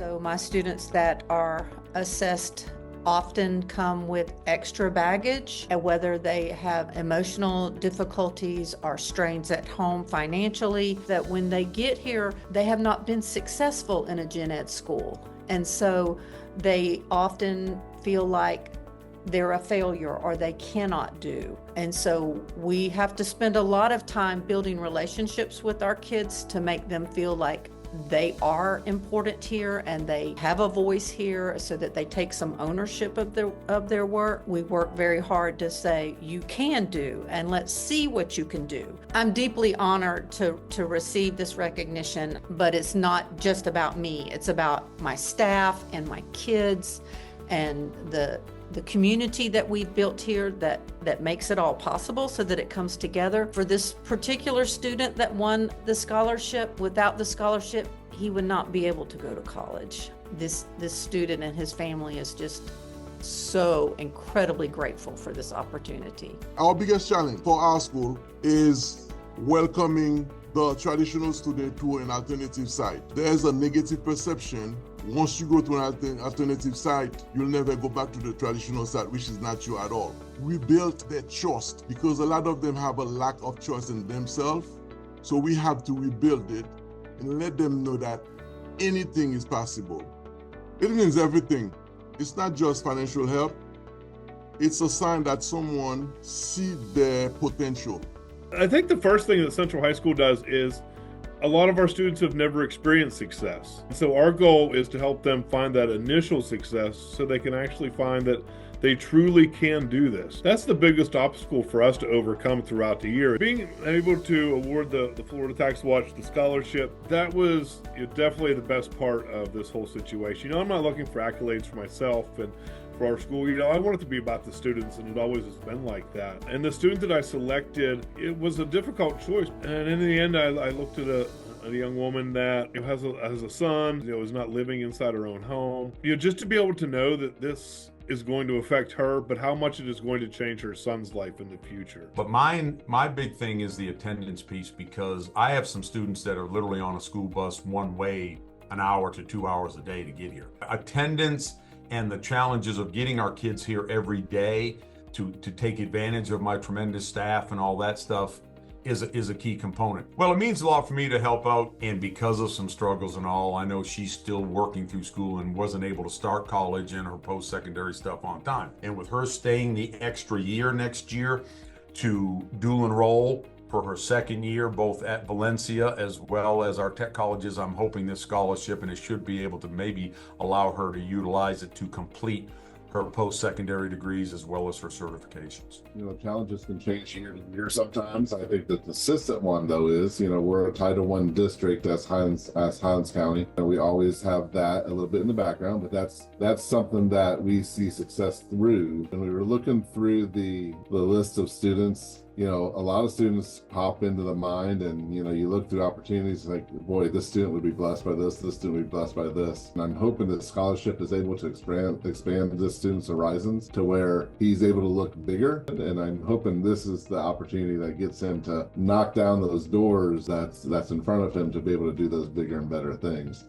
So my students that are assessed often come with extra baggage, and whether they have emotional difficulties or strains at home financially, that when they get here, they have not been successful in a gen ed school. And so they often feel like they're a failure or they cannot do. And so we have to spend a lot of time building relationships with our kids to make them feel like they are important here and they have a voice here, so that they take some ownership of their work. We work very hard to say, you can do, and let's see what you can do. I'm deeply honored to receive this recognition, but it's not just about me. It's about my staff and my kids and the community that we've built here that makes it all possible, so that it comes together. For this particular student that won the scholarship, without the scholarship, he would not be able to go to college. This student and his family is just so incredibly grateful for this opportunity. Our biggest challenge for our school is welcoming the traditional student to an alternative site. There's a negative perception. Once you go to an alternative site, you'll never go back to the traditional site, which is not true at all. We built their trust because a lot of them have a lack of trust in themselves. So we have to rebuild it and let them know that anything is possible. It means everything. It's not just financial help. It's a sign that someone sees their potential. I think the first thing that Central High School does is a lot of our students have never experienced success. So our goal is to help them find that initial success so they can actually find that they truly can do this. That's the biggest obstacle for us to overcome throughout the year. Being able to award the Florida Tax Watch the scholarship, that was definitely the best part of this whole situation. I'm not looking for accolades for myself and for our school. I want it to be about the students, and it always has been like that. And the student that I selected, it was a difficult choice. And in the end, I looked at a young woman that has a son, is not living inside her own home. Just to be able to know that this is going to affect her, but how much it is going to change her son's life in the future. But my big thing is the attendance piece, because I have some students that are literally on a school bus one way, an hour to 2 hours a day to get here. Attendance and the challenges of getting our kids here every day to take advantage of my tremendous staff and all that stuff is a key component. Well, it means a lot for me to help out, and because of some struggles and all, I know she's still working through school and wasn't able to start college and her post-secondary stuff on time. And with her staying the extra year next year to dual enroll for her second year, both at Valencia as well as our tech colleges, I'm hoping this scholarship, and it should be able to maybe allow her to utilize it to complete her post-secondary degrees as well as her certifications. Challenges can change year to year sometimes. I think that the consistent one, though, is, we're a Title I district as Highlands County, and we always have that a little bit in the background, but that's something that we see success through. And we were looking through the list of students. A lot of students pop into the mind, and you look through opportunities like, boy, this student would be blessed by this student would be blessed by this. And I'm hoping that scholarship is able to expand this student's horizons to where he's able to look bigger. And I'm hoping this is the opportunity that gets him to knock down those doors that's in front of him to be able to do those bigger and better things.